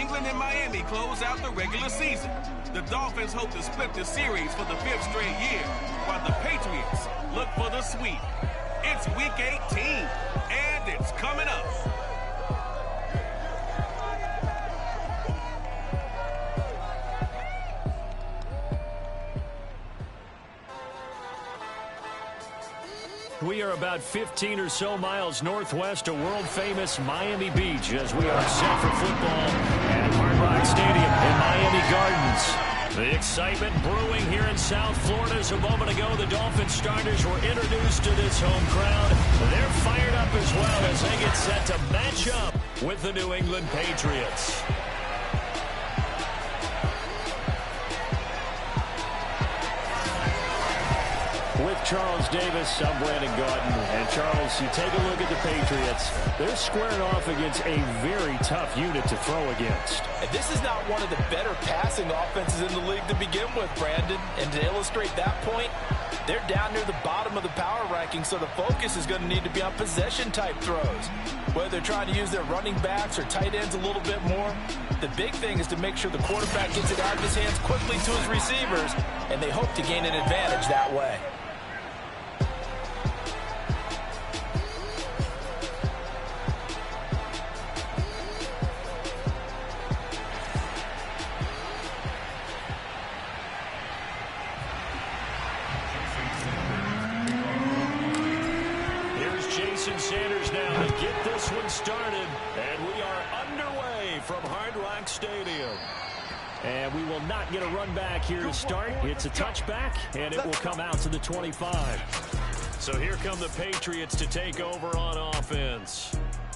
England and Miami close out the regular season. The Dolphins hope to split the series for the 5th straight year, while the Patriots look for the sweep. It's Week 18, and it's coming up. We are about 15 or so miles northwest of world-famous Miami Beach as we are set for football at Hard Rock Stadium in Miami Gardens. The excitement brewing here in South Florida. As a moment ago, the Dolphins starters were introduced to this home crowd. They're fired up as well as they get set to match up with the New England Patriots. With Charles Davis, I'm Brandon Gaudin. And Charles, you take a look at the Patriots. They're squaring off against a very tough unit to throw against. And this is not one of the better passing offenses in the league to begin with, Brandon. And to illustrate that point, they're down near the bottom of the power ranking, so the focus is going to need to be on possession-type throws. Whether they're trying to use their running backs or tight ends a little bit more, the big thing is to make sure the quarterback gets it out of his hands quickly to his receivers, and they hope to gain an advantage that way. Sanders now to get this one started, and we are underway from Hard Rock Stadium. And we will not get a run back here to start. It's a touchback, and it will come out to the 25. So here come the Patriots to take over on offense.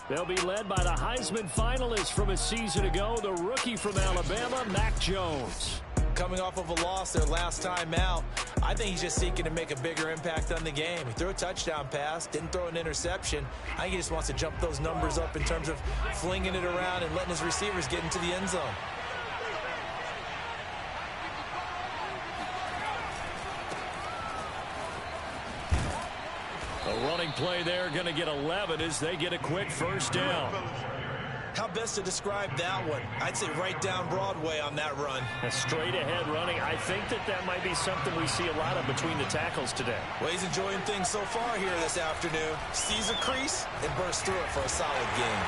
They'll be led by the Heisman finalist from a season ago, the rookie from Alabama, Mac Jones. Coming off of a loss their last time out, I think he's just seeking to make a bigger impact on the game. He threw a touchdown pass, didn't throw an interception. I think he just wants to jump those numbers up in terms of flinging it around and letting his receivers get into the end zone. A running play there, going to get 11 as they get a quick first down. How best to describe that one? I'd say right down Broadway on that run. A straight ahead running. I think that might be something we see a lot of between the tackles today. Well, he's enjoying things so far here this afternoon. Sees a crease and bursts through it for a solid game.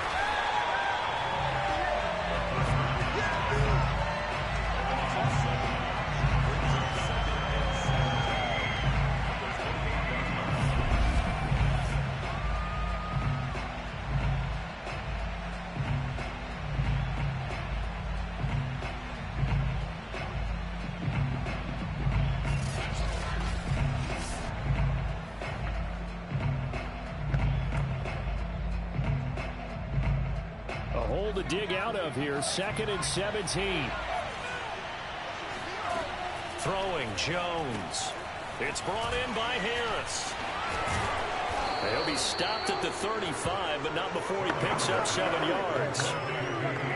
Hole to dig out of here. 2nd and 17. Throwing Jones. It's brought in by Harris. He'll be stopped at the 35, but not before he picks up 7 yards.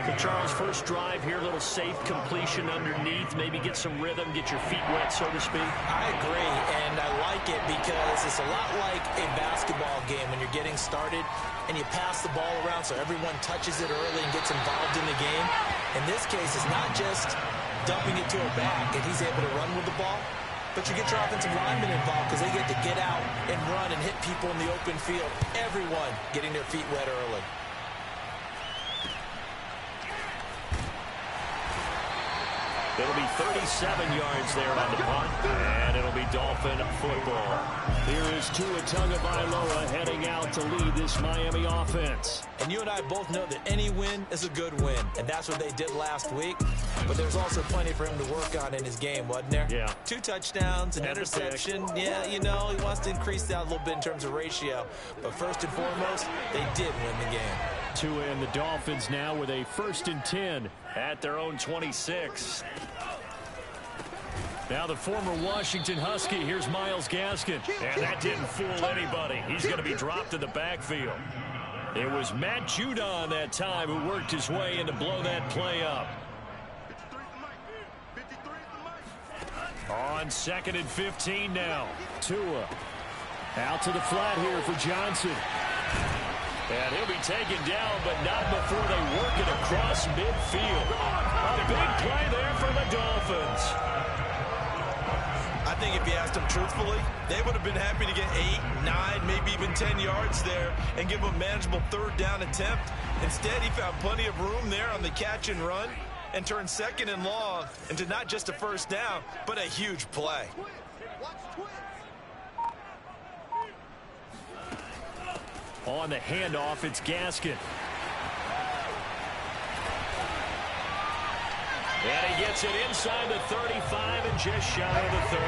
So Charles, first drive here, a little safe completion underneath, maybe get some rhythm, get your feet wet, so to speak. I agree, and I like it because it's a lot like a basketball game when you're getting started and you pass the ball around so everyone touches it early and gets involved in the game. In this case, it's not just dumping it to a back and he's able to run with the ball, but you get your offensive linemen involved because they get to get out and run and hit people in the open field. Everyone getting their feet wet early. It'll be 37 yards there on the punt, and it'll be Dolphin football. Here is Tua Tagovailoa heading out to lead this Miami offense. And you and I both know that any win is a good win, and that's what they did last week. But there's also plenty for him to work on in his game, wasn't there? Yeah. 2 touchdowns, an interception. Yeah, you know, he wants to increase that a little bit in terms of ratio. But first and foremost, they did win the game. Tua and the Dolphins now with a 1st and 10 at their own 26. Now the former Washington Husky, here's Myles Gaskin. And that didn't fool anybody. He's going to be dropped in the backfield. It was Matt Judon that time who worked his way in to blow that play up. On 2nd and 15 now. Tua out to the flat here for Johnson. And he'll be taken down, but not before they work it across midfield. A big play there for the Dolphins. I think if you asked them truthfully, they would have been happy to get 8, 9, maybe even 10 yards there and give them a manageable third down attempt. Instead, he found plenty of room there on the catch and run and turned second and long into not just a first down, but a huge play. On the handoff, it's Gaskin. And he gets it inside the 35 and just shy of the 30.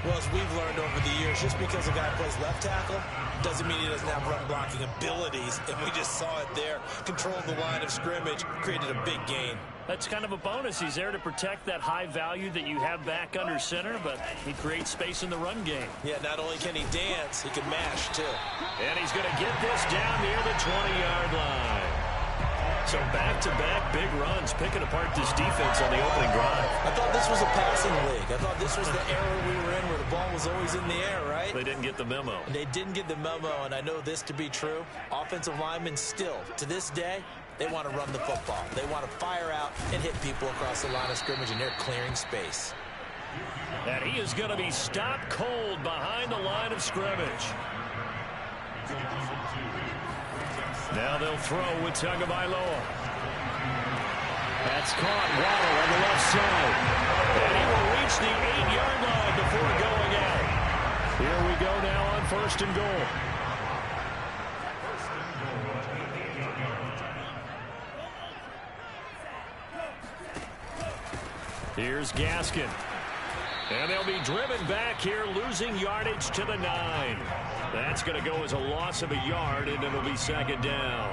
Well, as we've learned over the years, just because a guy plays left tackle doesn't mean he doesn't have run blocking abilities. And we just saw it there. Controlled the line of scrimmage, created a big gain. That's kind of a bonus. He's there to protect that high value that you have back under center, but he creates space in the run game. Yeah, not only can he dance, he can mash, too. And he's going to get this down near the 20-yard line. So back-to-back big runs, picking apart this defense on the opening drive. I thought this was a passing league. I thought this was the era we were in where the ball was always in the air, right? They didn't get the memo. They didn't get the memo, and I know this to be true. Offensive linemen still, to this day, they want to run the football. They want to fire out and hit people across the line of scrimmage, and they're clearing space. And he is going to be stopped cold behind the line of scrimmage. Now they'll throw with Tagovailoa. That's caught. Waddle on the left side. And he will reach the 8-yard line before going out. Here we go now on 1st and goal. Here's Gaskin. And they'll be driven back here, losing yardage to the 9. That's going to go as a loss of a yard, and it'll be 2nd down.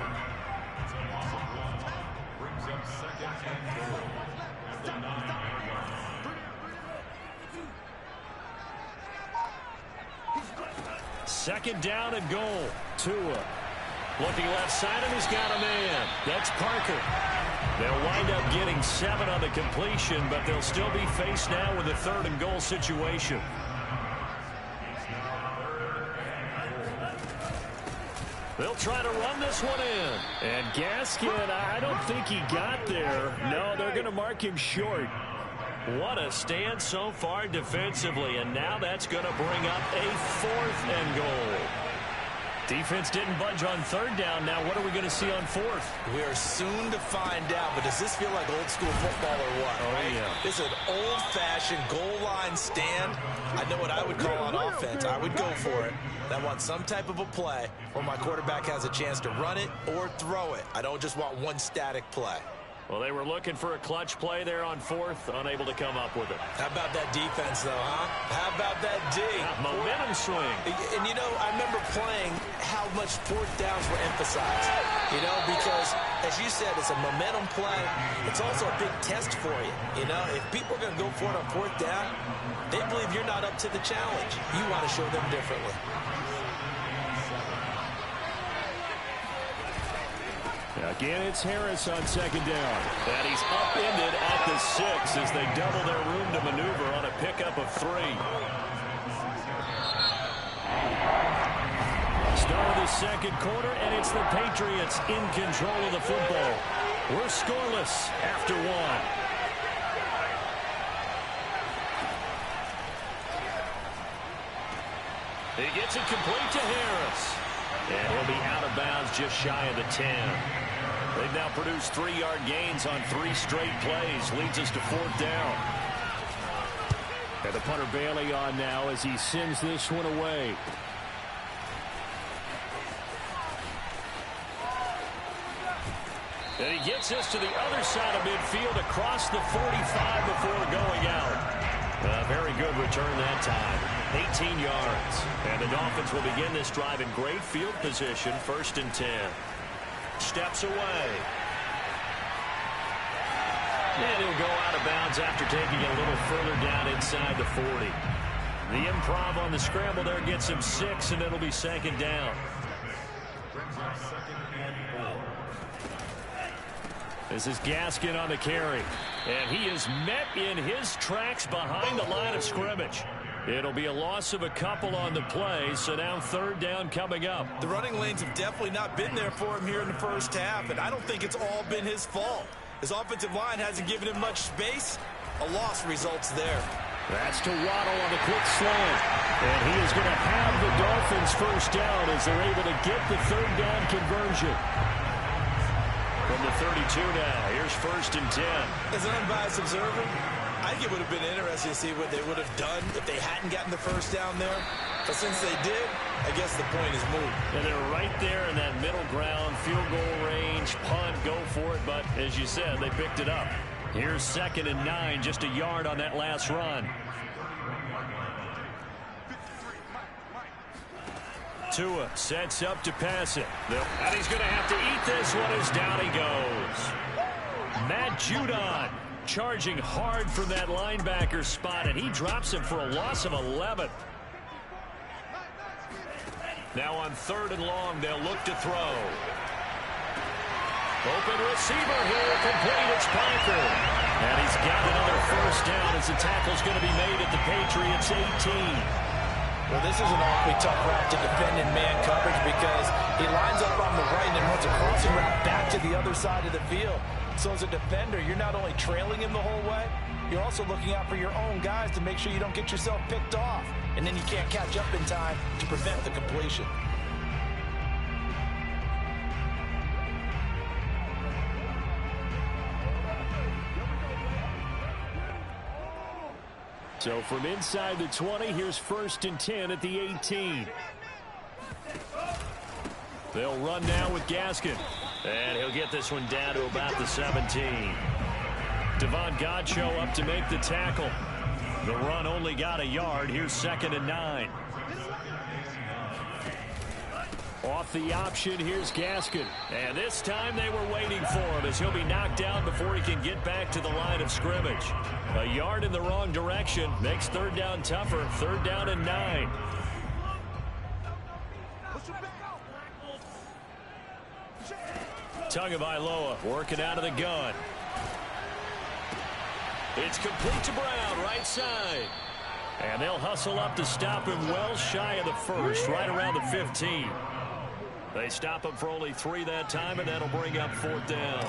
Second down and goal. Tua looking left side, and he's got a man. That's Parker. They'll wind up getting 7 on the completion, but they'll still be faced now with a 3rd and goal situation. They'll try to run this one in. And Gaskin, I don't think he got there. No, they're going to mark him short. What a stand so far defensively, and now that's going to bring up a 4th and goal. Defense didn't budge on 3rd down. Now what are we going to see on 4th? We are soon to find out, but does this feel like old school football or what? Oh, right? yeah. This is an old-fashioned goal line stand. I know what I would call on offense. I would go for it. I want some type of a play where my quarterback has a chance to run it or throw it. I don't just want one static play. Well, they were looking for a clutch play there on 4th, unable to come up with it. How about that defense, though, huh? How about that D? Momentum swing. And, you know, I remember playing how much 4th downs were emphasized, you know, because, as you said, it's a momentum play. It's also a big test for you, you know. If people are going to go for it on 4th down, they believe you're not up to the challenge. You want to show them differently. Again, it's Harris on 2nd down. And he's upended at the 6 as they double their room to maneuver on a pickup of 3. Start of the 2nd quarter, and it's the Patriots in control of the football. We're scoreless after 1. He gets it complete to Harris. And he'll be out of bounds just shy of the 10. They've now produced 3-yard gains on 3 straight plays. Leads us to 4th down. And the punter Bailey on now as he sends this one away. And he gets this to the other side of midfield across the 45 before going out. A very good return that time. 18 yards. And the Dolphins will begin this drive in great field position. 1st and 10. Steps away. And he'll go out of bounds after taking it a little further down inside the 40. The improv on the scramble there gets him 6, and it'll be 2nd down. This is Gaskin on the carry. And he is met in his tracks behind the line of scrimmage. It'll be a loss of a couple on the play, so now third down coming up. The running lanes have definitely not been there for him here in the first half, and I don't think it's all been his fault. His offensive line hasn't given him much space. A loss results there. That's to Waddle on a quick slant. And he is going to have the Dolphins first down as they're able to get the third down conversion. From the 32 now, here's 1st and 10. As an unbiased observer, I think it would have been interesting to see what they would have done if they hadn't gotten the first down there. But since they did, I guess the point is moot. And they're right there in that middle ground, field goal range, punt, go for it. But as you said, they picked it up. Here's 2nd and 9, just a yard on that last run. Tua sets up to pass it. And he's going to have to eat this one as down he goes. Matt Judon charging hard from that linebacker spot, and he drops him for a loss of 11. Now on 3rd and long, they'll look to throw. Open receiver here, complete, it's Parker. And he's got another first down as the tackle's going to be made at the Patriots 18. Well, this is an awfully tough route to defend in man coverage because he lines up on the right and runs a crossing route back to the other side of the field. So as a defender, you're not only trailing him the whole way, you're also looking out for your own guys to make sure you don't get yourself picked off. And then you can't catch up in time to prevent the completion. So from inside the 20, here's 1st and 10 at the 18. They'll run now with Gaskin. And he'll get this one down to about the 17. Devon Godchaux up to make the tackle. The run only got a yard. Here's 2nd and 9. Off the option, here's Gaskin. And this time they were waiting for him as he'll be knocked down before he can get back to the line of scrimmage. A yard in the wrong direction makes 3rd down tougher. 3rd down and 9. Tagovailoa working out of the gun. It's complete to Brown, right side. And they'll hustle up to stop him well shy of the 1st, right around the 15. They stop him for only 3 that time, and that'll bring up 4th down.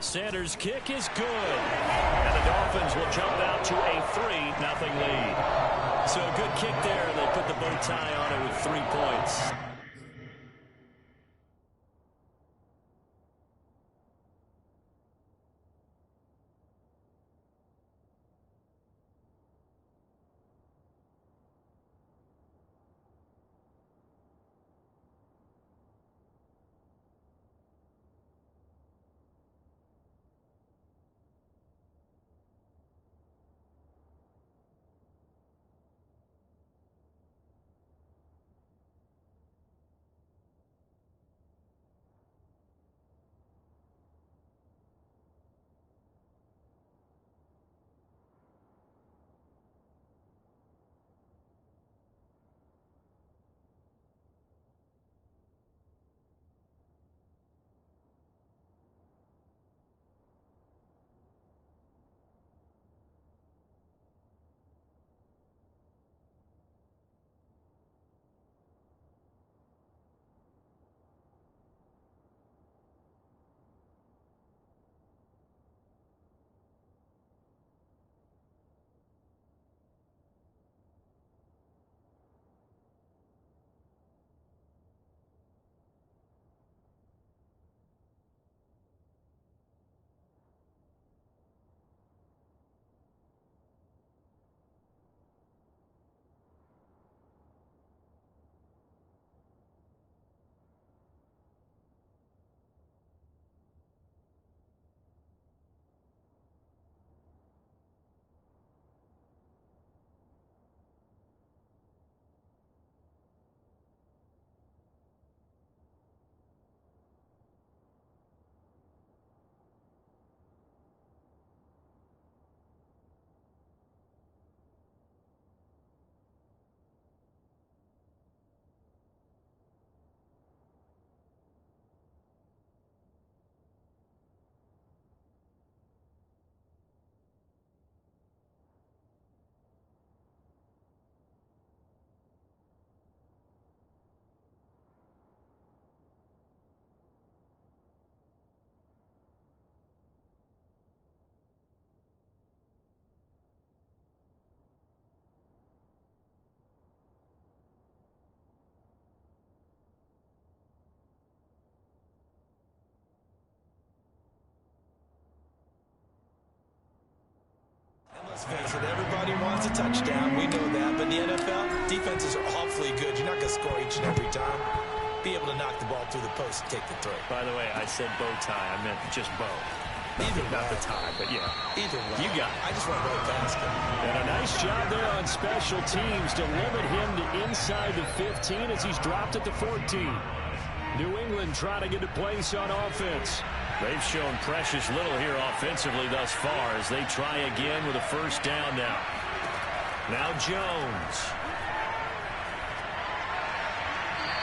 Sanders' kick is good. And the Dolphins will jump out to a 3-0 lead. So a good kick there. They put the bow tie on it with 3 points. face it, everybody wants a touchdown. We know that. But in the NFL, defenses are awfully good. You're not going to score each and every time. Be able to knock the ball through the post and take the throw. By the way, I said bow tie. I meant just bow. Not the tie, but yeah. Either way. You got it. I just went right past him. And a nice job there on special teams to limit him to inside the 15 as he's dropped at the 14. New England trying to get a place on offense. They've shown precious little here offensively thus far as they try again with a first down now. Now Jones.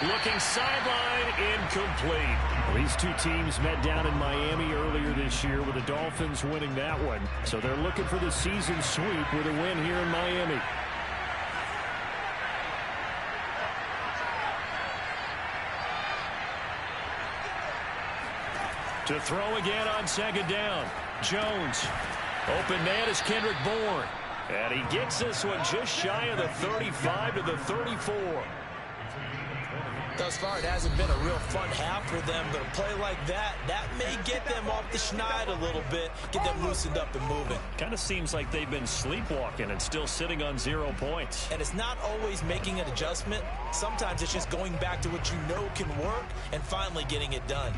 Looking sideline, incomplete. These two teams met down in Miami earlier this year with the Dolphins winning that one. So they're looking for the season sweep with a win here in Miami. To throw again on second down. Jones. Open man is Kendrick Bourne. And he gets this one just shy of the 35 to the 34. Thus far, it hasn't been a real fun half for them, but a play like that may get them off the schneid a little bit, get them loosened up and moving. Kind of seems like they've been sleepwalking and still sitting on 0 points. And it's not always making an adjustment. Sometimes it's just going back to what you know can work and finally getting it done.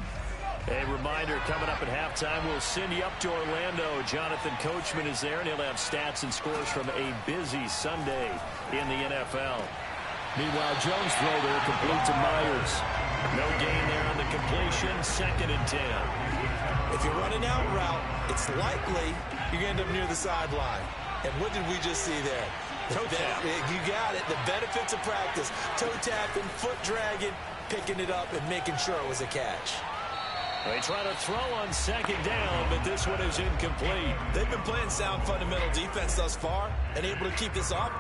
A reminder, coming up at halftime, we'll send you up to Orlando. Jonathan Coachman is there, and he'll have stats and scores from a busy Sunday in the NFL. Meanwhile, Jones throw there, complete to Myers. No gain there on the completion, 2nd and 10. If you're running out route, it's likely you're going to end up near the sideline. And what did we just see there? Toe tap. You got it. The benefits of practice. Toe tapping, foot dragging, picking it up, and making sure it was a catch. They try to throw on 2nd down, but this one is incomplete. They've been playing sound fundamental defense thus far and able to keep this up.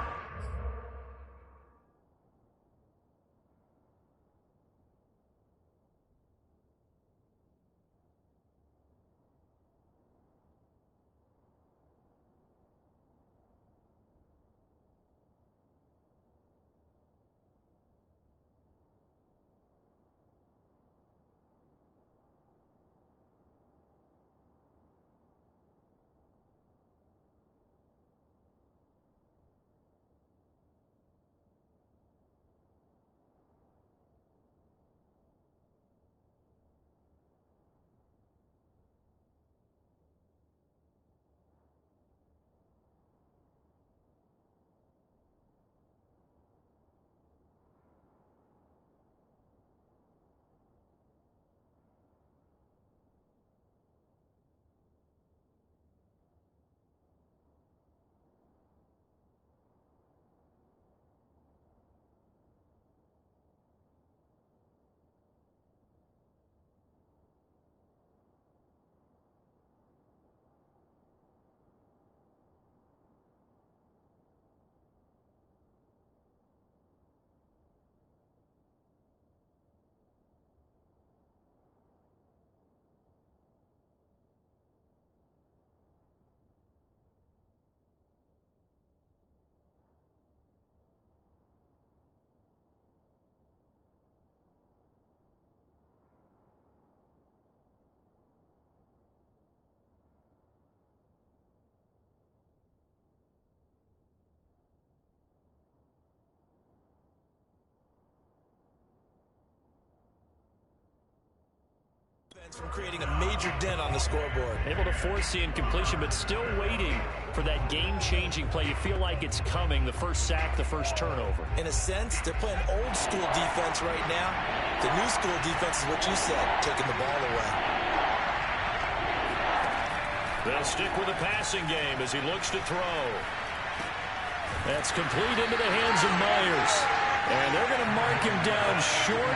From creating a major dent on the scoreboard. Able to force the incompletion, but still waiting for that game-changing play. You feel like it's coming, the first sack, the first turnover. In a sense, they're playing old-school defense right now. The new school defense is what you said, taking the ball away. They'll stick with the passing game as he looks to throw. That's complete into the hands of Myers. And they're going to mark him down short,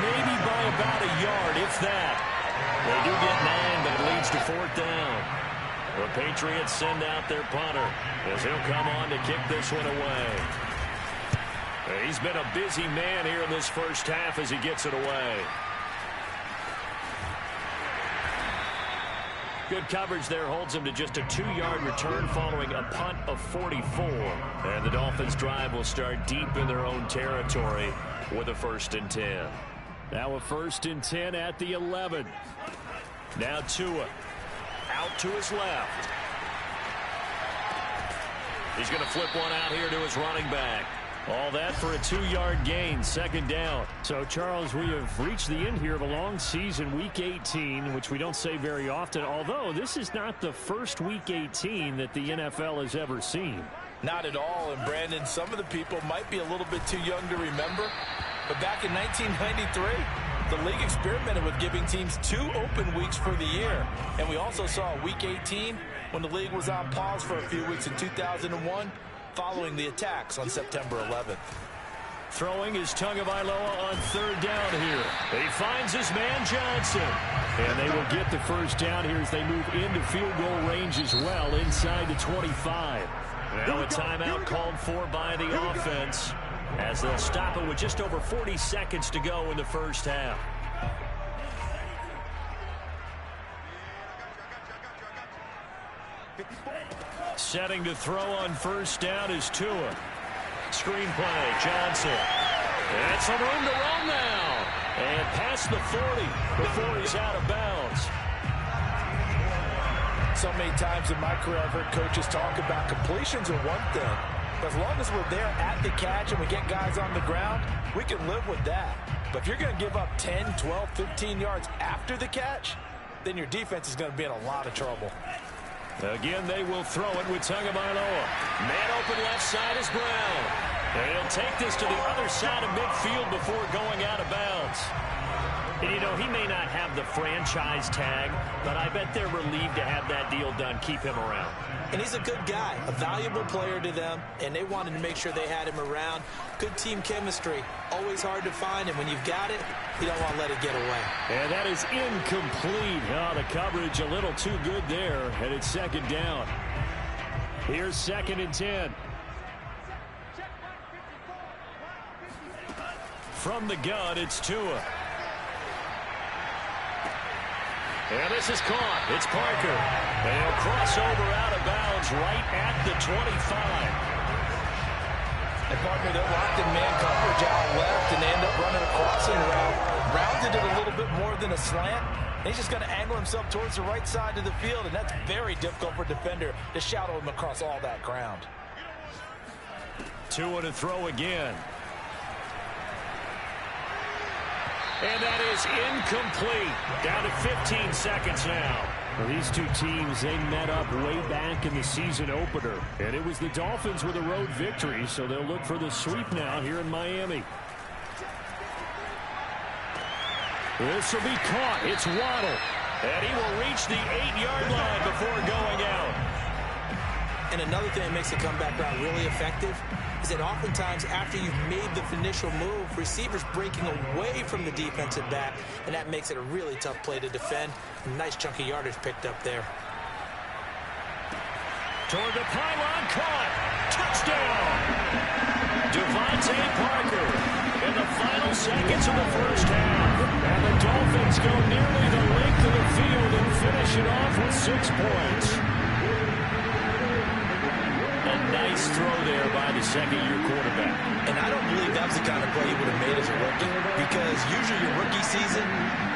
maybe by about a yard, if that. They do get 9, but it leads to 4th down. The Patriots send out their punter as he'll come on to kick this one away. He's been a busy man here in this first half as he gets it away. Good coverage there holds him to just a 2-yard return following a punt of 44. And the Dolphins drive will start deep in their own territory with a 1st and 10. Now a 1st and 10 at the 11. Now Tua out to his left. He's going to flip one out here to his running back. All that for a 2-yard gain, second down. So, Charles, we have reached the end here of a long season, Week 18, which we don't say very often, although this is not the first Week 18 that the NFL has ever seen. Not at all, and Brandon, some of the people might be a little bit too young to remember, but back in 1993, the league experimented with giving teams 2 open weeks for the year, and we also saw Week 18 when the league was on pause for a few weeks in 2001, following the attacks on September 11th. Throwing is Tagovailoa on third down here. He finds his man Johnson. And they will get the first down here as they move into field goal range as well, inside the 25. Now a timeout called for by the offense as they'll stop it with just over 40 seconds to go in the first half. Setting to throw on first down is Tua. Screen play, Johnson. And some room to run now. And past the 40 before he's out of bounds. So many times in my career I've heard coaches talk about completions are one thing. But as long as we're there at the catch and we get guys on the ground, we can live with that. But if you're going to give up 10, 12, 15 yards after the catch, then your defense is going to be in a lot of trouble. Again, they will throw it with Tagovailoa. Man open left side is Brown. And he'll take this to the other side of midfield before going out of bounds. And, you know, he may not have the franchise tag, but I bet they're relieved to have that deal done, keep him around. And he's a good guy, a valuable player to them, and they wanted to make sure they had him around. Good team chemistry, always hard to find, and when you've got it, you don't want to let it get away. And that is incomplete. Oh, the coverage a little too good there, and it's second down. Here's 2nd and 10. From the gun, it's Tua. And this is caught. It's Parker. And he'll cross over out of bounds right at the 25. And partner, they're locked in man coverage out left, and they end up running a crossing route. Rounded it a little bit more than a slant. And he's just going to angle himself towards the right side of the field, and that's very difficult for a defender to shadow him across all that ground. Tua to throw again. And that is incomplete. Down to 15 seconds now. Well, these two teams, they met up way back in the season opener. And it was the Dolphins with a road victory, so they'll look for the sweep now here in Miami. This will be caught. It's Waddle. And he will reach the 8-yard line before going out. And another thing that makes the comeback route really effective is that oftentimes after you've made the initial move, receivers breaking away from the defensive back, and that makes it a really tough play to defend. A nice chunk of yardage picked up there. Toward the pylon, caught. Touchdown! Devontae Parker in the final seconds of the first half. And the Dolphins go nearly the length of the field and finish it off with 6 points. A nice throw there by the second-year quarterback. And I don't believe that was the kind of play he would have made as a rookie, because usually your rookie season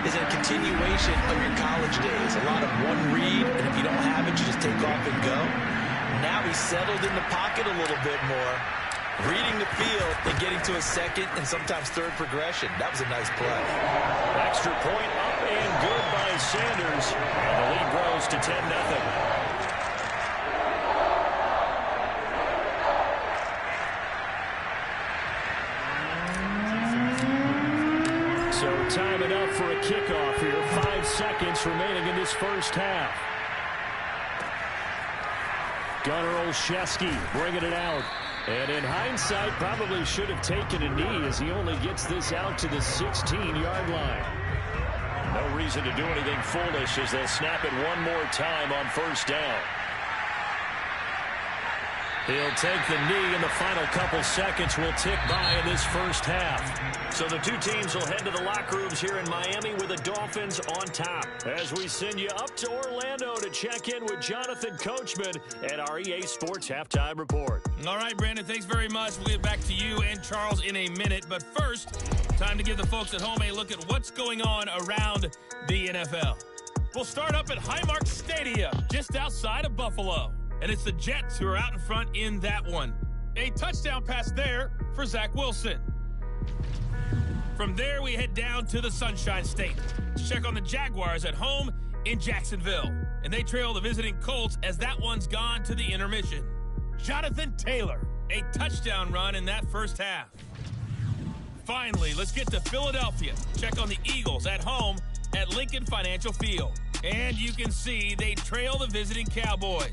is a continuation of your college days. A lot of one read, and if you don't have it, you just take off and go. Now he's settled in the pocket a little bit more, reading the field and getting to a second and sometimes third progression. That was a nice play. Extra point up and good by Sanders. And the lead grows to 10-0. So time it up for a kickoff here. 5 seconds remaining in this first half. Gunnar Olszewski bringing it out. And in hindsight, probably should have taken a knee as he only gets this out to the 16-yard line. No reason to do anything foolish as they'll snap it one more time on first down. He'll take the knee, and the final couple seconds will tick by in this first half. So the two teams will head to the locker rooms here in Miami with the Dolphins on top. As we send you up to Orlando to check in with Jonathan Coachman at our EA Sports Halftime Report. All right, Brandon, thanks very much. We'll get back to you and Charles in a minute. But first, time to give the folks at home a look at what's going on around the NFL. We'll start up at Highmark Stadium, just outside of Buffalo. and it's the Jets who are out in front in that one. A touchdown pass there for Zach Wilson. From there, we head down to the Sunshine State to check on the Jaguars at home in Jacksonville. And they trail the visiting Colts as that one's gone to the intermission. Jonathan Taylor, a touchdown run in that first half. Finally, let's get to Philadelphia. Check on the Eagles at home at Lincoln Financial Field. And you can see they trail the visiting Cowboys.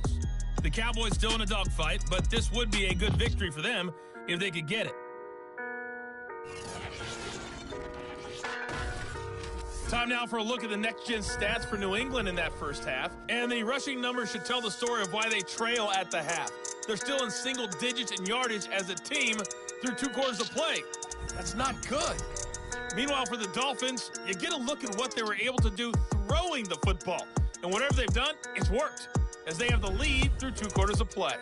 The Cowboys still in a dogfight, but this would be a good victory for them if they could get it. Time now for a look at the next-gen stats for New England in that first half. And the rushing numbers should tell the story of why they trail at the half. They're still in single digits in yardage as a team through 2 quarters of play. That's not good. Meanwhile, for the Dolphins, you get a look at what they were able to do throwing the football. And whatever they've done, it's worked, as they have the lead through 2 quarters of play.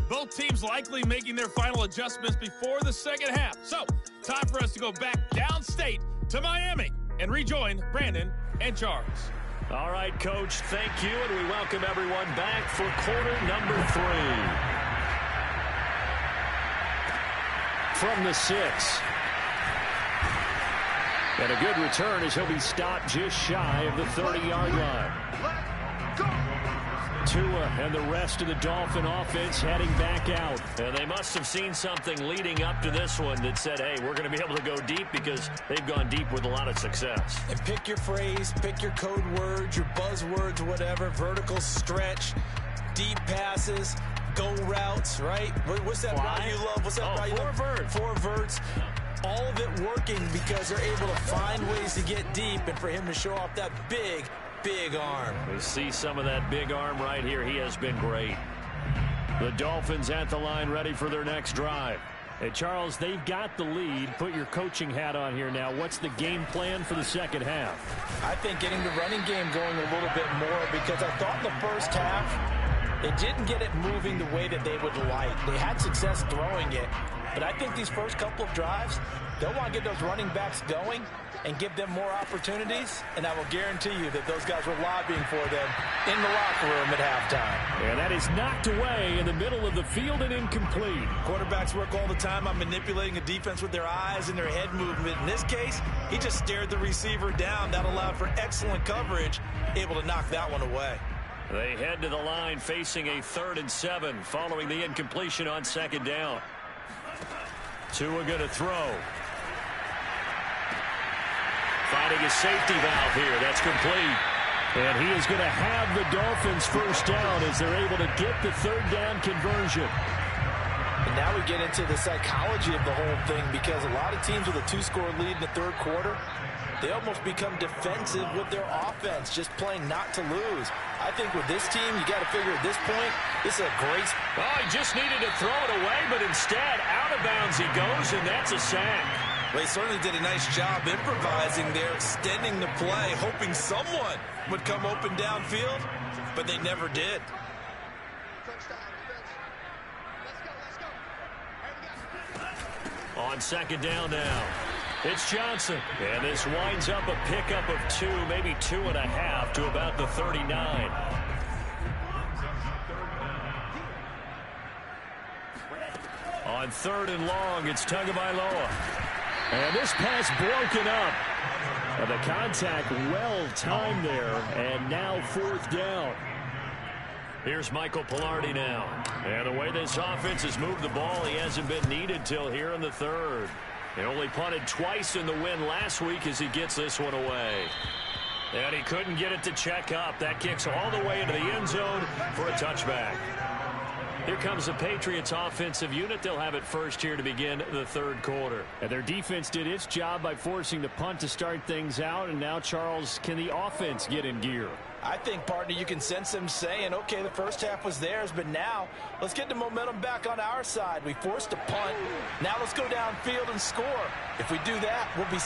Both teams likely making their final adjustments before the second half. So, time for us to go back downstate to Miami and rejoin Brandon and Charles. All right, Coach, thank you, and we welcome everyone back for quarter number 3. From the 6. And a good return as he'll be stopped just shy of the 30-yard line. Tua and the rest of the Dolphin offense heading back out. And they must have seen something leading up to this one that said, hey, we're going to be able to go deep, because they've gone deep with a lot of success. And pick your phrase, pick your code words, your buzzwords, whatever, vertical stretch, deep passes, go routes, right? What's that route you love? What's that route you love? 4 verts. All of it working because they're able to find ways to get deep, and for him to show off that big arm. We see some of that big arm right here. He has been great. The Dolphins at the line, ready for their next drive. Hey, Charles, they've got the lead. Put your coaching hat on here now. What's the game plan for the second half? I think getting the running game going a little bit more, because I thought in the first half they didn't get it moving the way that they would like. They had success throwing it, but I think these first couple of drives, they'll want to get those running backs going and give them more opportunities, and I will guarantee you that those guys were lobbying for them in the locker room at halftime. And that is knocked away in the middle of the field and incomplete. Quarterbacks work all the time on manipulating a defense with their eyes and their head movement. In this case, he just stared the receiver down. That allowed for excellent coverage, able to knock that one away. They head to the line facing a 3rd and 7 following the incompletion on 2nd down. Tua going to throw. Finding a safety valve here. That's complete. And he is going to have the Dolphins first down as they're able to get the 3rd down conversion. And now we get into the psychology of the whole thing, because a lot of teams with a 2-score lead in the 3rd quarter, they almost become defensive with their offense, just playing not to lose. I think with this team, you got to figure at this point, this is a great... Oh, he just needed to throw it away, but instead, out of bounds he goes, and that's a sack. Well, he certainly did a nice job improvising there, extending the play, hoping someone would come open downfield, but they never did. On 2nd down now, it's Johnson. And this winds up a pickup of 2, maybe 2.5 to about the 39. On 3rd and long, it's Tagovailoa. And this pass broken up. And the contact well timed there. And now 4th down. Here's Michael Pilardi now. And the way this offense has moved the ball, he hasn't been needed till here in the 3rd. He only punted twice in the win last week as he gets this one away. And he couldn't get it to check up. That kicks all the way into the end zone for a touchback. Here comes the Patriots offensive unit. They'll have it first here to begin the 3rd quarter. And their defense did its job by forcing the punt to start things out. And now, Charles, can the offense get in gear? I think, partner, you can sense them saying, okay, the first half was theirs, but now let's get the momentum back on our side. We forced a punt. Now let's go downfield and score. If we do that, we'll be...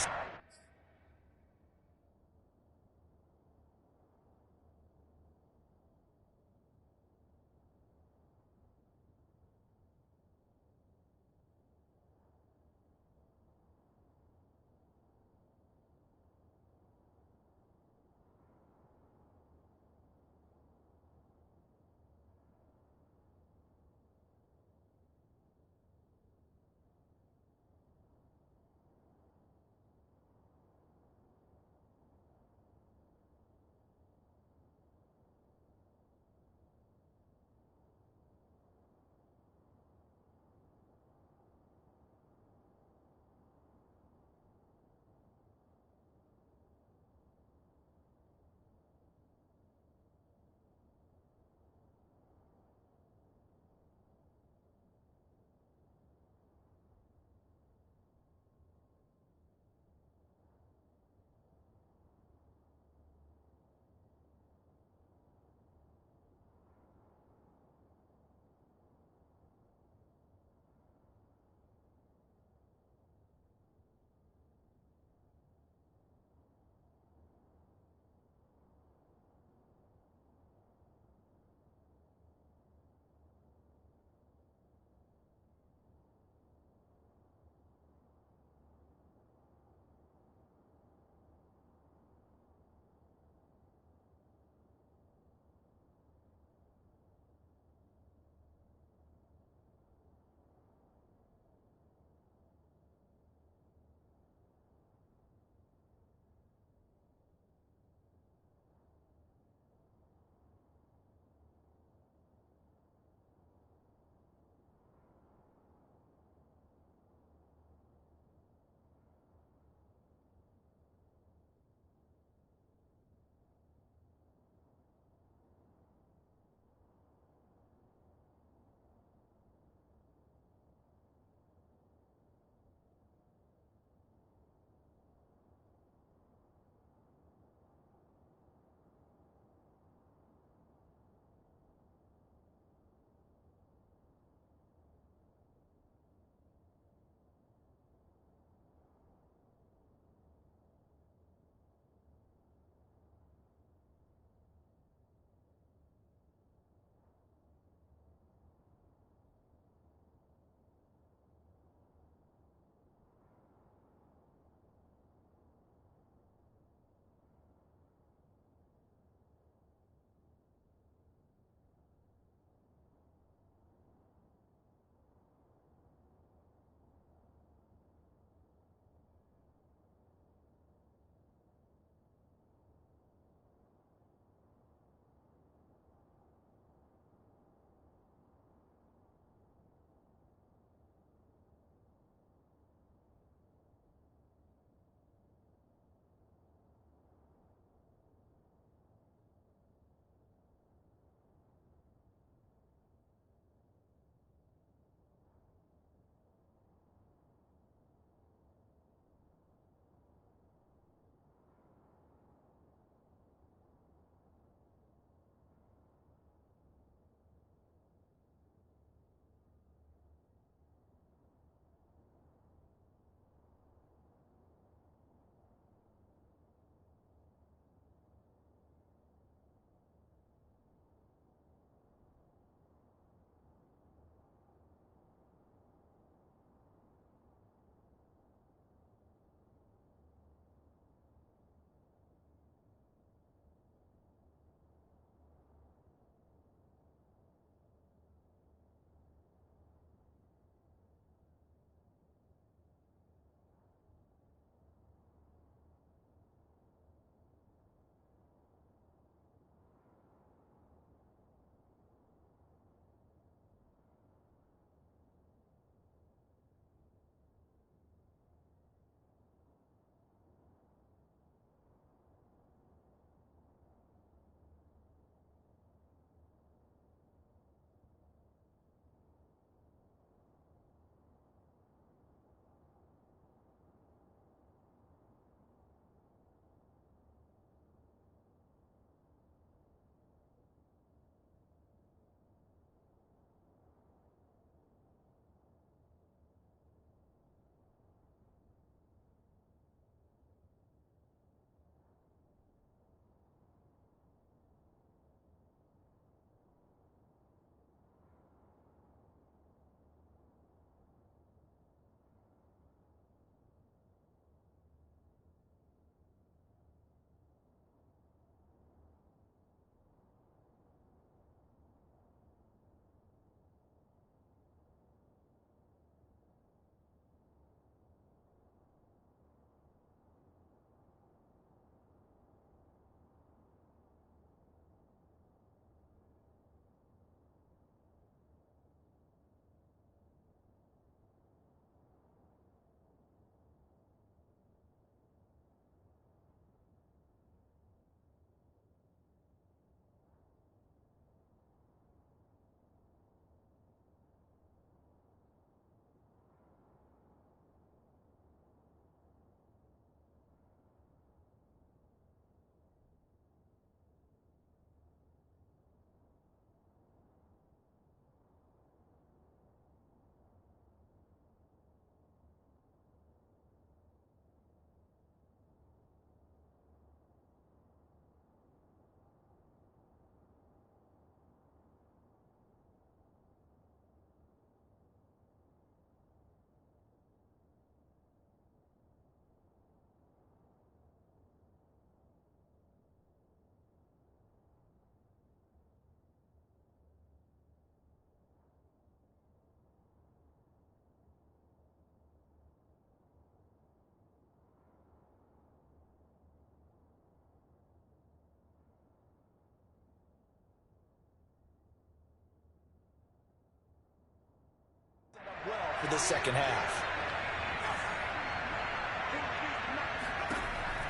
of this second half.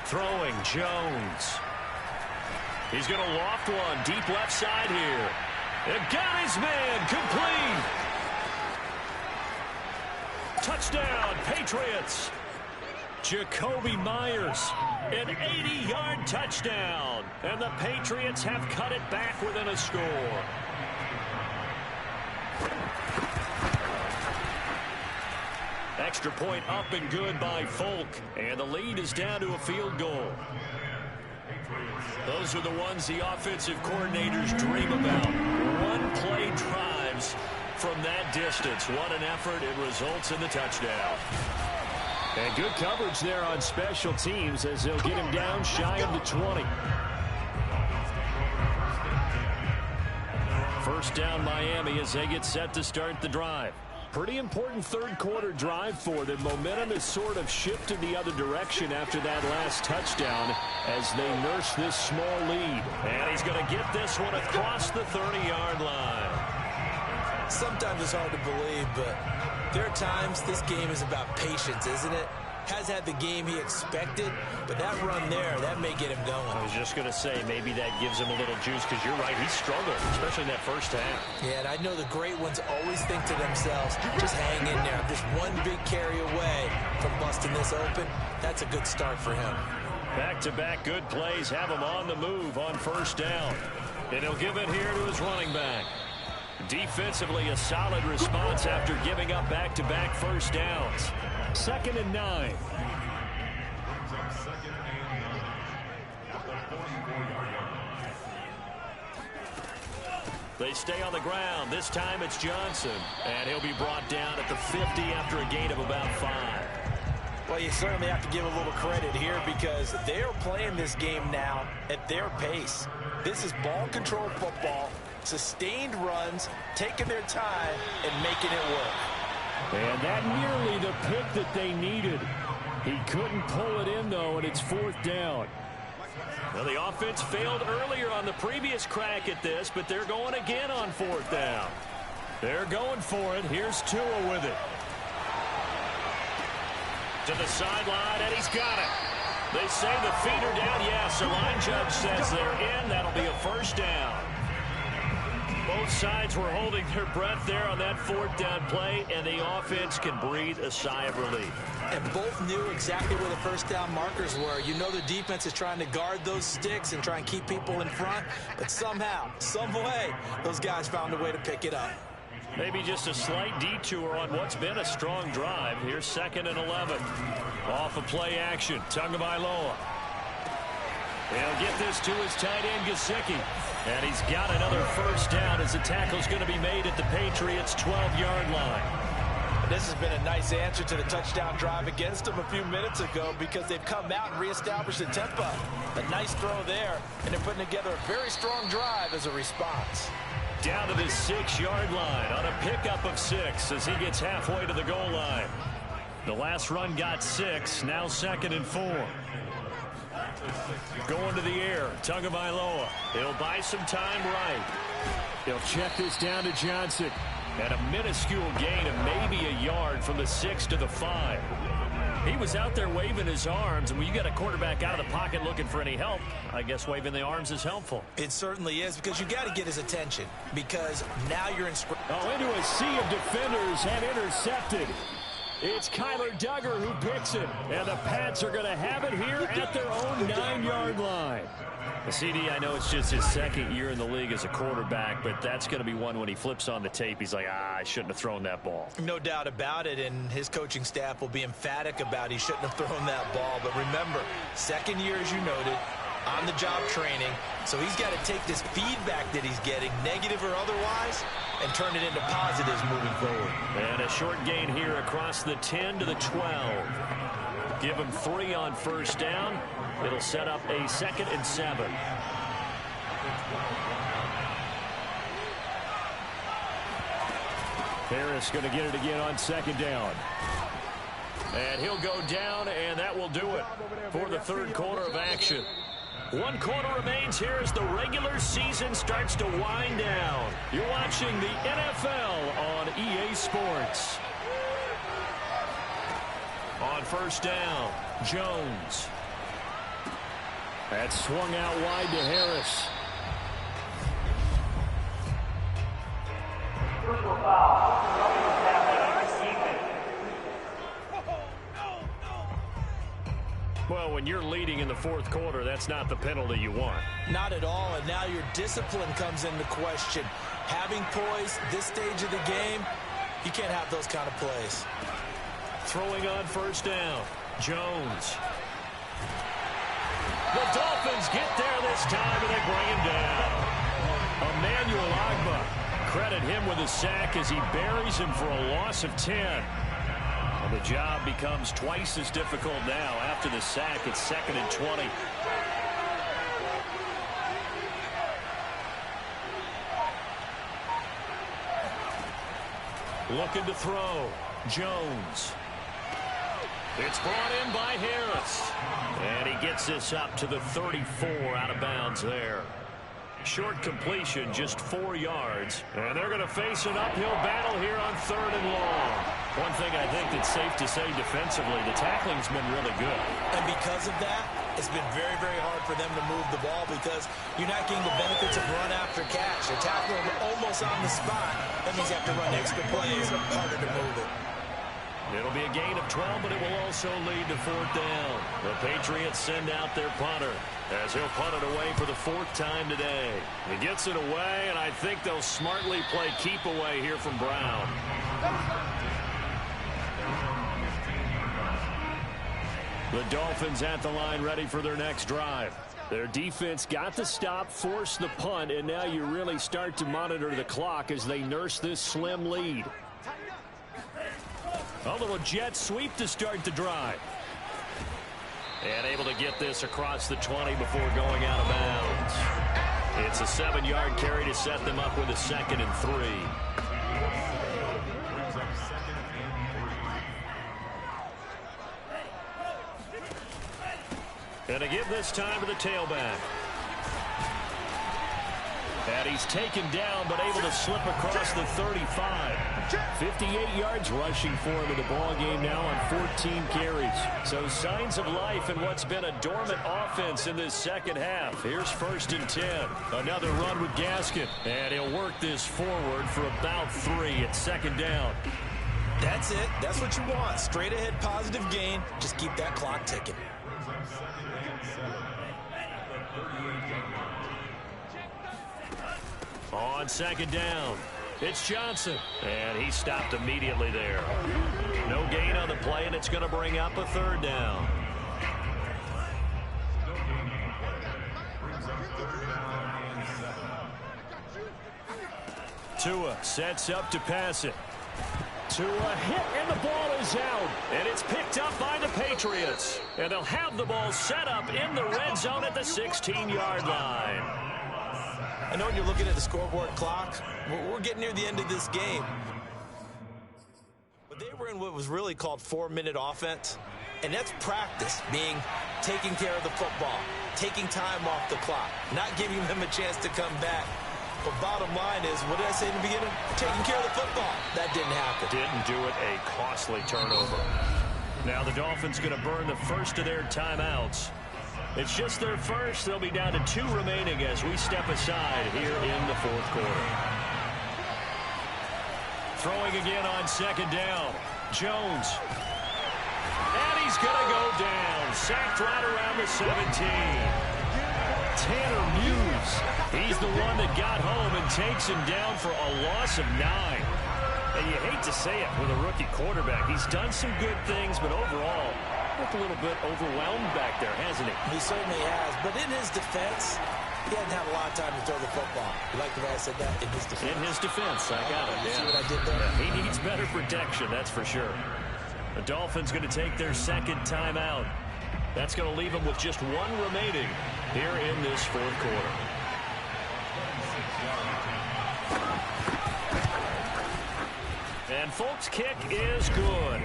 Throwing Jones. He's going to loft one deep left side here. And got his man complete. Touchdown, Patriots. Jacoby Myers, an 80-yard touchdown. And the Patriots have cut it back within a score. Extra point up and good by Folk. And the lead is down to a field goal. Those are the ones the offensive coordinators dream about. One-play drives from that distance. What an effort. It results in the touchdown. And good coverage there on special teams as they'll get him down shy of the 20. First down Miami as they get set to start the drive. Pretty important third quarter drive for them. Momentum has sort of shifted the other direction after that last touchdown as they nurse this small lead. And he's going to get this one across the 30-yard line. Sometimes it's hard to believe, but there are times this game is about patience, isn't it? Has had the game he expected, but that run there, that may get him going. I was just going to say, maybe that gives him a little juice, because you're right, he struggled, especially in that first half. Yeah, and I know the great ones always think to themselves, just hang in there. I'm just one big carry away from busting this open. That's a good start for him. Back-to-back good plays have him on the move on first down. And he'll give it here to his running back. Defensively, a solid response after giving up back-to-back first downs. 2nd and 9. They stay on the ground. This time it's Johnson. And he'll be brought down at the 50 after a gain of about 5. Well, you certainly have to give a little credit here because they're playing this game now at their pace. This is ball control football, sustained runs, taking their time, and making it work. And that nearly the pick that they needed. He couldn't pull it in, though, and it's 4th down. Well, the offense failed earlier on the previous crack at this, but they're going again on 4th down. They're going for it. Here's Tua with it. To the sideline, and he's got it. They say the feet are down. Yes, the line judge says they're in. That'll be a first down. Both sides were holding their breath there on that 4th down play, and the offense can breathe a sigh of relief. And both knew exactly where the first down markers were. You know the defense is trying to guard those sticks and try and keep people in front, but somehow, some way, those guys found a way to pick it up. Maybe just a slight detour on what's been a strong drive. Here's 2nd and 11. Off of play action, Tagovailoa. He'll get this to his tight end, Gesicki. And he's got another first down as the tackle's going to be made at the Patriots' 12-yard line. This has been a nice answer to the touchdown drive against them a few minutes ago because they've come out and reestablished the tempo. A nice throw there, and they're putting together a very strong drive as a response. Down to the 6-yard line on a pickup of 6 as he gets halfway to the goal line. The last run got 6, now 2nd and 4. Going to the air, Tagovailoa. He'll buy some time right. He'll check this down to Johnson. And a minuscule gain of maybe a yard from the 6 to the 5. He was out there waving his arms, and when you got a quarterback out of the pocket looking for any help, I guess waving the arms is helpful. It certainly is, because you got to get his attention, because now you're in... into a sea of defenders and intercepted. It's Kyler Duggar who picks it, and the Pats are going to have it here at their own 9-yard line. The CD, I know it's just his 2nd year in the league as a quarterback, but that's going to be one when he flips on the tape, he's like, I shouldn't have thrown that ball. No doubt about it, and his coaching staff will be emphatic about he shouldn't have thrown that ball. But remember, 2nd year, as you noted, on-the-job training, so he's got to take this feedback that he's getting, negative or otherwise, and turn it into positives moving forward. And a short gain here across the 10 to the 12. Give him 3 on first down. It'll set up a 2nd and 7. Harris going to get it again on 2nd down. And he'll go down, and that will do it for the 3rd quarter of action. 1 quarter remains here as the regular season starts to wind down. You're watching the NFL on EA Sports. On first down, Jones. That's swung out wide to Harris. Well, when you're leading in the fourth quarter, that's not the penalty you want. Not at all, and now your discipline comes into question. Having poise this stage of the game, you can't have those kind of plays. Throwing on first down, Jones. The Dolphins get there this time, and they bring him down. Emmanuel Agba, credit him with a sack as he buries him for a loss of 10. And the job becomes twice as difficult now. After the sack, it's 2nd and 20. Looking to throw, Jones. It's brought in by Harris. And he gets this up to the 34 out of bounds there. Short completion, just 4 yards. And they're going to face an uphill battle here on 3rd and long. One thing I think that's safe to say defensively, the tackling's been really good. And because of that, it's been very, very hard for them to move the ball because you're not getting the benefits of run after catch. They're tackling almost on the spot. That means you have to run extra plays, harder to move it. It'll be a gain of 12, but it will also lead to 4th down. The Patriots send out their punter as he'll punt it away for the 4th time today. He gets it away, and I think they'll smartly play keep away here from Brown. The Dolphins at the line ready for their next drive. Their defense got the stop, forced the punt, and now you really start to monitor the clock as they nurse this slim lead. A little jet sweep to start the drive. And able to get this across the 20 before going out of bounds. It's a 7-yard carry to set them up with a 2nd and 3. And to give this time to the tailback. And he's taken down, but able to slip across the 35. 58 yards rushing for him in the ball game now on 14 carries. So signs of life in what's been a dormant offense in this second half. Here's 1st and 10. Another run with Gaskin. And he'll work this forward for about 3 at 2nd down. That's it. That's what you want. Straight ahead positive gain. Just keep that clock ticking. On 2nd down, it's Johnson, and he stopped immediately there. No gain on the play, and it's going to bring up a 3rd down. Tua sets up to pass it. Tua hit, and the ball is out, and it's picked up by the Patriots. And they'll have the ball set up in the red zone at the 16-yard line. I know when you're looking at the scoreboard clock, we're getting near the end of this game. But they were in what was really called 4-minute offense. And that's practice, being taking care of the football, taking time off the clock, not giving them a chance to come back. But bottom line is, what did I say in the beginning? Taking care of the football. That didn't happen. Didn't do it. A costly turnover. Now the Dolphins going to burn the first of their timeouts. It's just their first. They'll be down to 2 remaining as we step aside here in the 4th quarter. Throwing again on 2nd down. Jones. And he's going to go down. Sacked right around the 17. Tanner Muse. He's the one that got home and takes him down for a loss of 9. And you hate to say it with a rookie quarterback. He's done some good things, but overall, looked a little bit overwhelmed back there, hasn't he? He certainly has. But in his defense, he hadn't had a lot of time to throw the football. You like the way I said that? In his defense. In his defense, I got it. You see what I did there? Yeah, he needs better protection, that's for sure. The Dolphins going to take their 2nd timeout. That's going to leave them with just 1 remaining here in this 4th quarter. And folks, kick is good.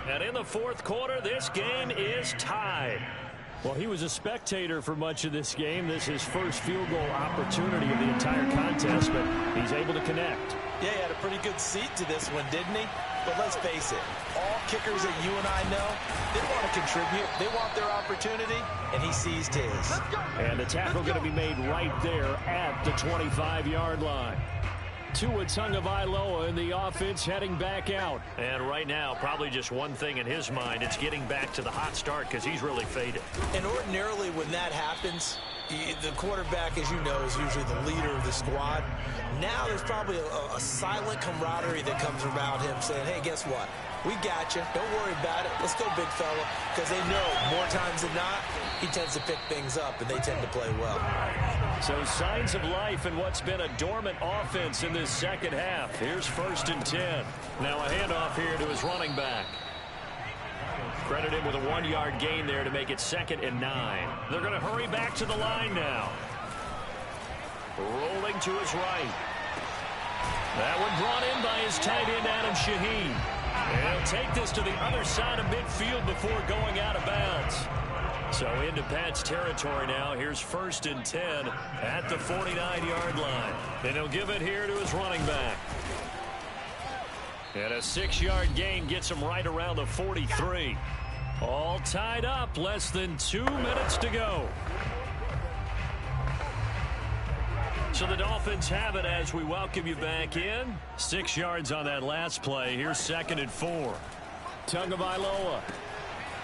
And in the 4th quarter, this game is tied. Well, he was a spectator for much of this game. This is his first field goal opportunity of the entire contest, but he's able to connect. Yeah, he had a pretty good seat to this one, didn't he? But let's face it, all kickers that you and I know, they want to contribute. They want their opportunity, and he seized his. And the tackle going to be made right there at the 25-yard line. Tua Tagovailoa in the offense heading back out. And right now, probably just one thing in his mind. It's getting back to the hot start because he's really faded. And ordinarily when that happens, the quarterback, as you know, is usually the leader of the squad. Now there's probably a silent camaraderie that comes around him saying, hey, guess what? We got you. Don't worry about it. Let's go, big fella. Because they know more times than not, he tends to pick things up, and they tend to play well. So signs of life in what's been a dormant offense in this second half. Here's 1st and 10. Now a handoff here to his running back. Credit him with a 1-yard gain there to make it 2nd and 9. They're going to hurry back to the line now. Rolling to his right. That one brought in by his tight end, Adam Shaheen. And he'll take this to the other side of midfield before going out of bounds. So into Pat's territory now. Here's 1st and 10 at the 49-yard line. And he'll give it here to his running back. And a 6-yard gain gets him right around the 43. All tied up. Less than 2 minutes to go. So the Dolphins have it as we welcome you back in. 6 yards on that last play. Here's 2nd and 4. Tagovailoa.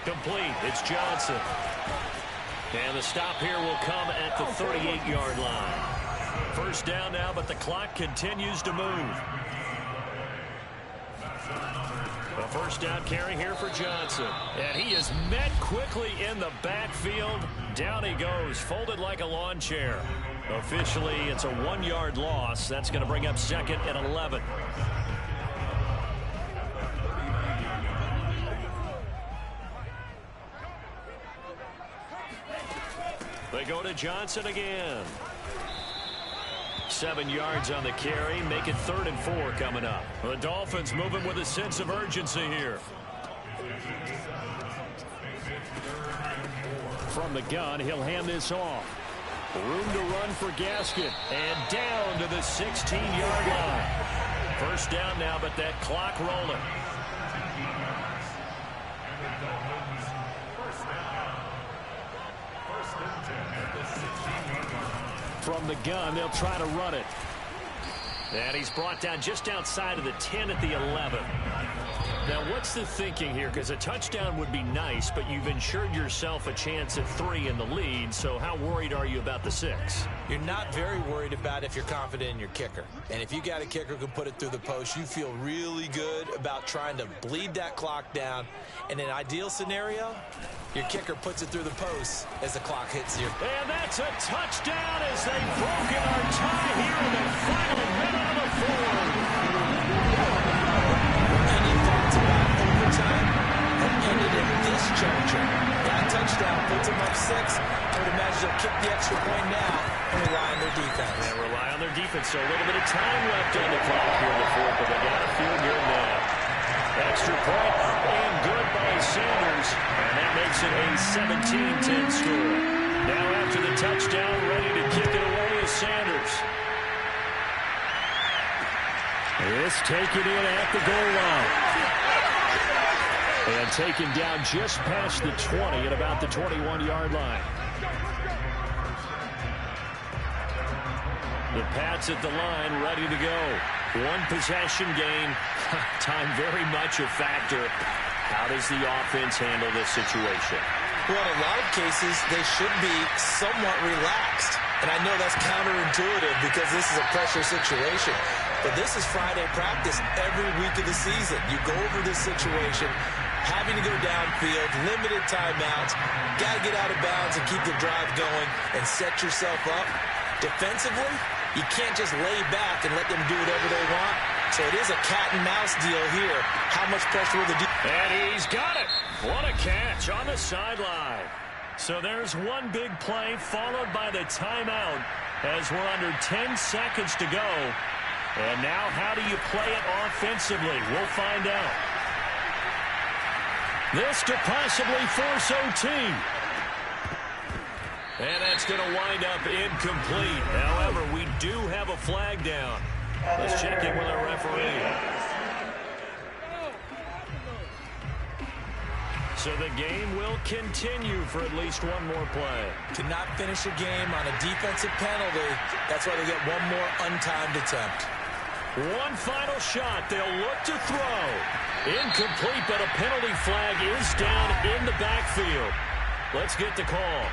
Complete. It's Johnson. And the stop here will come at the 38-yard line. 1st down now, but the clock continues to move. The 1st down carry here for Johnson. And he is met quickly in the backfield. Down he goes, folded like a lawn chair. Officially, it's a 1-yard loss. That's going to bring up 2nd and 11. They go to Johnson again. 7 yards on the carry. Make it 3rd and 4 coming up. The Dolphins moving with a sense of urgency here. From the gun, he'll hand this off. Room to run for Gaskin. And down to the 16-yard line. 1st down now, but that clock rolling. From the gun, they'll try to run it. And he's brought down just outside of the 10 at the 11. Now, what's the thinking here? Because a touchdown would be nice, but you've ensured yourself a chance at 3 in the lead, so how worried are you about the 6? You're not very worried about if you're confident in your kicker. And if you got a kicker who can put it through the post, you feel really good about trying to bleed that clock down. In an ideal scenario, your kicker puts it through the post as the clock hits you. And that's a touchdown as they've broken our tie here in the final minute of the 4th. Any thoughts about overtime have ended at this juncture? That touchdown puts them up 6. I would imagine they'll kick the extra point now and rely on their defense. Yeah, rely on their defense. So a little bit of time left on the clock here in the 4th, but they got to feel good now. Extra point and good by Sanders. And that makes it a 17-10 score. Now after the touchdown, ready to kick it away is Sanders. This taken in at the goal line. And taken down just past the 20 at about the 21-yard line. The Pats at the line, ready to go. 1 possession gain. Time very much a factor. How does the offense handle this situation? Well, in a lot of cases, they should be somewhat relaxed. And I know that's counterintuitive because this is a pressure situation. But this is Friday practice every week of the season. You go over this situation, having to go downfield, limited timeouts, got to get out of bounds and keep the drive going and set yourself up. Defensively, you can't just lay back and let them do whatever they want. So it is a cat-and-mouse deal here. How much pressure will the defense? And he's got it. What a catch on the sideline. So there's one big play followed by the timeout as we're under 10 seconds to go. And now how do you play it offensively? We'll find out. This to possibly force OT. And that's going to wind up incomplete. However, we do have a flag down. Let's check in with our referee. So the game will continue for at least one more play. Cannot finish a game on a defensive penalty. That's why they get one more untimed attempt. One final shot. They'll look to throw. Incomplete, but a penalty flag is down in the backfield. Let's get the call.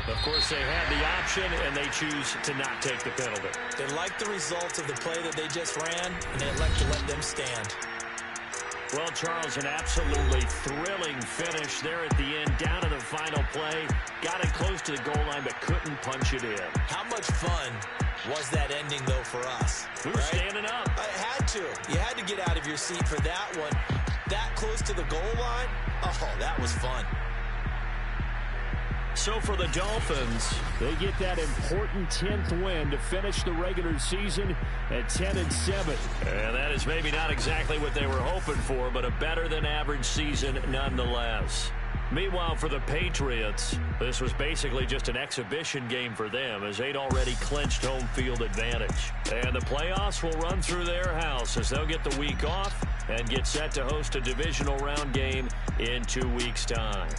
Of course, they had the option, and they choose to not take the penalty. They like the results of the play that they just ran, and they elect to let them stand. Well, Charles, an absolutely thrilling finish there at the end, down to the final play. Got it close to the goal line, but couldn't punch it in. How much fun was that ending, though, for us? We were standing up. I had to. You had to get out of your seat for that one. That close to the goal line? Oh, that was fun. So for the Dolphins, they get that important 10th win to finish the regular season at 10-7. And that is maybe not exactly what they were hoping for, but a better than average season nonetheless. Meanwhile, for the Patriots, this was basically just an exhibition game for them as they'd already clinched home field advantage. And the playoffs will run through their house as they'll get the week off and get set to host a divisional round game in 2 weeks' time.